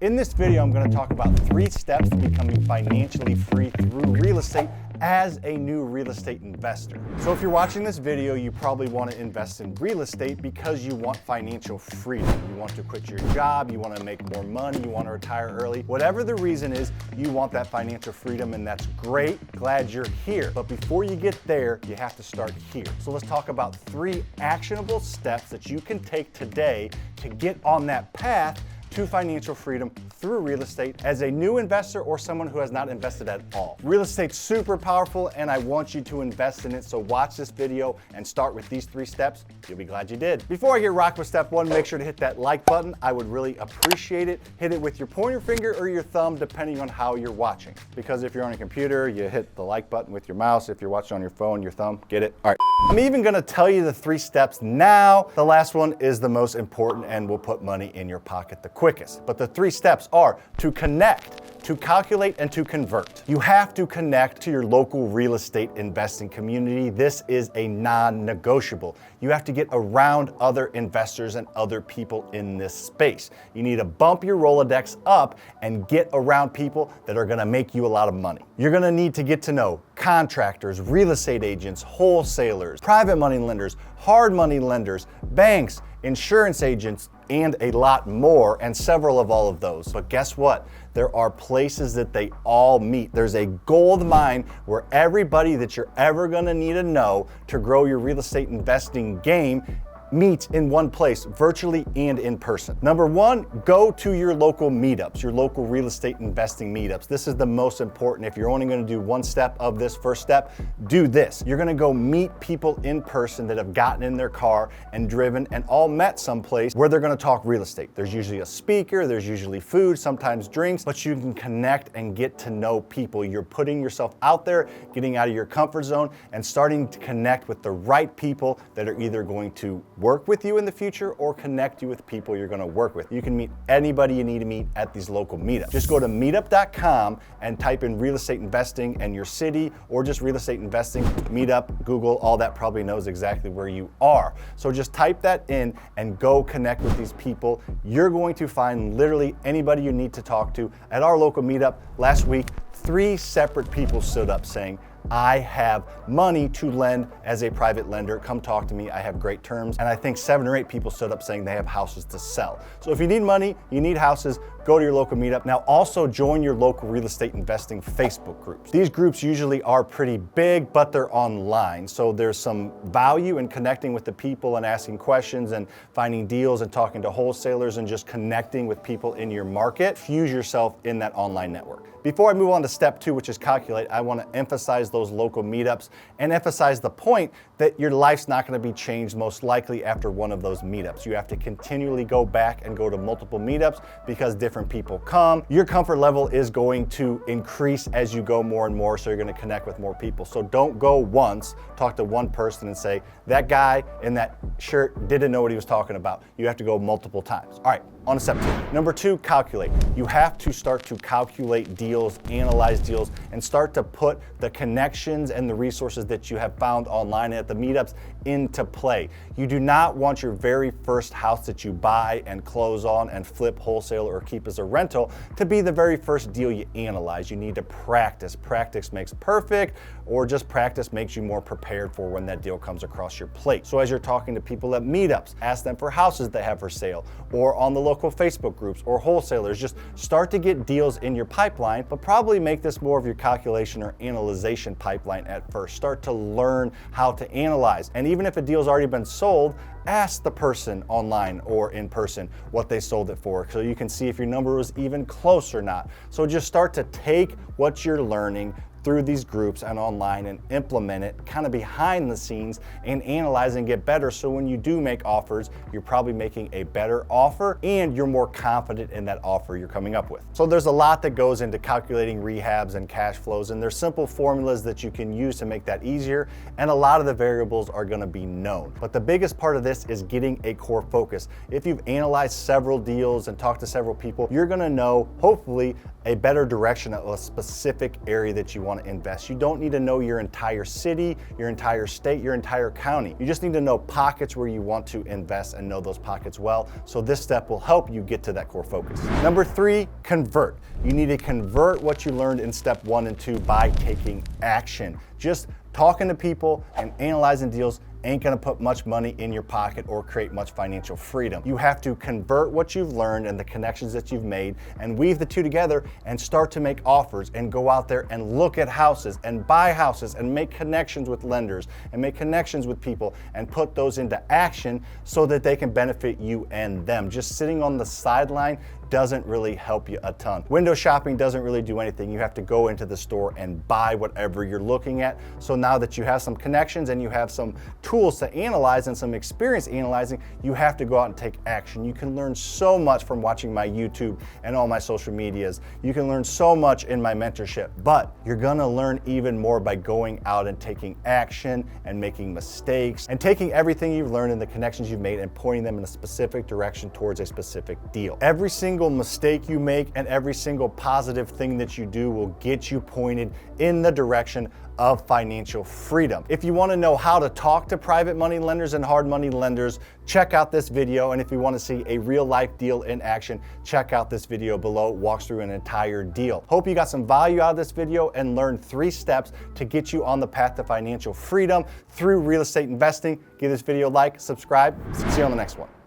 In this video, I'm going to talk about 3 steps to becoming financially free through real estate as a new real estate investor. So if you're watching this video, you probably want to invest in real estate because you want financial freedom. You want to quit your job, you want to make more money, you want to retire early. Whatever the reason is, you want that financial freedom, and that's great. Glad you're here. But before you get there, you have to start here. So let's talk about 3 actionable steps that you can take today to get on that path to financial freedom through real estate as a new investor or someone who has not invested at all. Real estate's super powerful, and I want you to invest in it. So watch this video and start with these 3 steps. You'll be glad you did. Before I get rocked with step 1, make sure to hit that like button. I would really appreciate it. Hit it with your pointer finger or your thumb, depending on how you're watching. Because if you're on a computer, you hit the like button with your mouse. If you're watching on your phone, your thumb. Get it? All right. I'm even gonna tell you the 3 steps now. The last one is the most important and will put money in your pocket the quickest. But the 3 steps are to connect, to calculate, and to convert. You have to connect to your local real estate investing community. This is a non-negotiable. You have to get around other investors and other people in this space. You need to bump your Rolodex up and get around people that are gonna make you a lot of money. You're gonna need to get to know contractors, real estate agents, wholesalers, private money lenders, hard money lenders, banks, insurance agents, and a lot more, and several of all of those. But guess what? There are places that they all meet. There's a gold mine where everybody that you're ever gonna need to know to grow your real estate investing game meet in one place, virtually and in person. Number 1, go to your local meetups, your local real estate investing meetups. This is the most important. If you're only gonna do 1 step of this first step, do this. You're gonna go meet people in person that have gotten in their car and driven and all met someplace where they're gonna talk real estate. There's usually a speaker, there's usually food, sometimes drinks, but you can connect and get to know people. You're putting yourself out there, getting out of your comfort zone, and starting to connect with the right people that are either going to work with you in the future or connect you with people you're gonna work with. You can meet anybody you need to meet at these local meetups. Just go to meetup.com and type in real estate investing and your city, or just real estate investing, meetup, Google, all that probably knows exactly where you are. So just type that in and go connect with these people. You're going to find literally anybody you need to talk to. At our local meetup last week, 3 separate people stood up saying, I have money to lend as a private lender. Come talk to me. I have great terms. And I think 7 or 8 people stood up saying they have houses to sell. So if you need money, you need houses, go to your local meetup. Now also join your local real estate investing Facebook groups. These groups usually are pretty big, but they're online. So there's some value in connecting with the people and asking questions and finding deals and talking to wholesalers and just connecting with people in your market. Fuse yourself in that online network. Before I move on to step 2, which is calculate, I want to emphasize those local meetups and emphasize the point that your life's not going to be changed most likely after one of those meetups. You have to continually go back and go to multiple meetups because different people come. Your comfort level is going to increase as you go more and more, so you're going to connect with more people. So don't go once, talk to one person and say, that guy in that shirt didn't know what he was talking about. You have to go multiple times. All right, on to step 2. Number 2, calculate. You have to start to calculate deals, analyze deals, and start to put the connections and the resources that you have found online at the meetups into play. You do not want your very first house that you buy and close on and flip, wholesale, or keep as a rental to be the very first deal you analyze. You need to practice. Practice makes perfect, or just practice makes you more prepared for when that deal comes across your plate. So as you're talking to people at meetups, ask them for houses they have for sale, or on the local Facebook groups or wholesalers. Just start to get deals in your pipeline, but probably make this more of your calculation or analyzation pipeline at first. Start to learn how to analyze. And even if a deal's already been sold, ask the person online or in person what they sold it for, so you can see if your number was even close or not. So just start to take what you're learning through these groups and online and implement it kind of behind the scenes and analyze and get better, so when you do make offers, you're probably making a better offer and you're more confident in that offer you're coming up with. So there's a lot that goes into calculating rehabs and cash flows, and there's simple formulas that you can use to make that easier, and a lot of the variables are going to be known. But the biggest part of this is getting a core focus. If you've analyzed several deals and talked to several people, you're going to know, hopefully, a better direction of a specific area that you want to invest. You don't need to know your entire city, your entire state, your entire county. You just need to know pockets where you want to invest and know those pockets well. So this step will help you get to that core focus. Number 3, convert. You need to convert what you learned in step 1 and 2 by taking action. Just talking to people and analyzing deals ain't gonna put much money in your pocket or create much financial freedom. You have to convert what you've learned and the connections that you've made and weave the two together and start to make offers and go out there and look at houses and buy houses and make connections with lenders and make connections with people and put those into action so that they can benefit you and them. Just sitting on the sideline doesn't really help you a ton. Window shopping doesn't really do anything. You have to go into the store and buy whatever you're looking at. So now that you have some connections and you have some tools to analyze and some experience analyzing, you have to go out and take action. You can learn so much from watching my YouTube and all my social medias. You can learn so much in my mentorship, but you're gonna learn even more by going out and taking action and making mistakes and taking everything you've learned and the connections you've made and pointing them in a specific direction towards a specific deal. Every single mistake you make and every single positive thing that you do will get you pointed in the direction of financial freedom. If you want to know how to talk to private money lenders and hard money lenders, check out this video. And if you want to see a real life deal in action, check out this video below. It walks through an entire deal. Hope you got some value out of this video and learned 3 steps to get you on the path to financial freedom through real estate investing. Give this video a like, subscribe. See you on the next one.